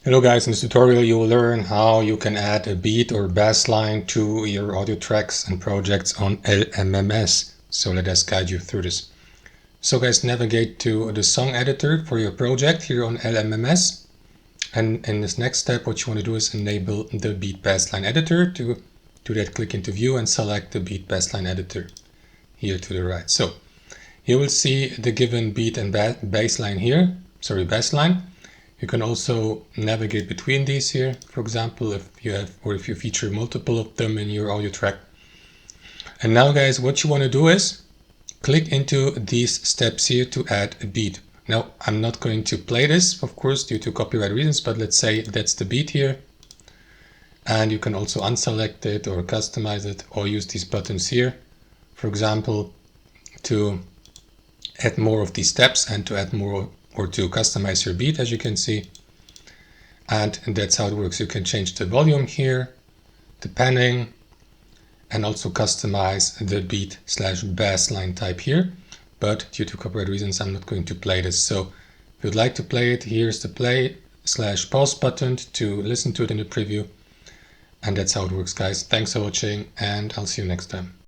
Hello guys, in this tutorial you will learn how you can add a beat or bass line to your audio tracks and projects on LMMS. So let us guide you through this. So guys, navigate to the song editor for your project here on LMMS. And in this next step, what you want to do is enable the beat bass line editor. To do that, click into view and select the beat bass line editor here to the right. So you will see the given beat and bass line here, bass line. You can also navigate between these here, for example, if you feature multiple of them in your audio track. And now guys, what you want to do is click into these steps here to add a beat. Now, I'm not going to play this, of course, due to copyright reasons, but let's say that's the beat here. And you can also unselect it or customize it or use these buttons here, for example, to add more of these steps and to add more or to customize your beat, as you can see. And that's how it works. You can change the volume here, the panning, and also customize the beat/bass line type here. But due to copyright reasons, I'm not going to play this. So if you'd like to play it, here's the play/pause button to listen to it in the preview. And that's how it works, guys. Thanks for watching, and I'll see you next time.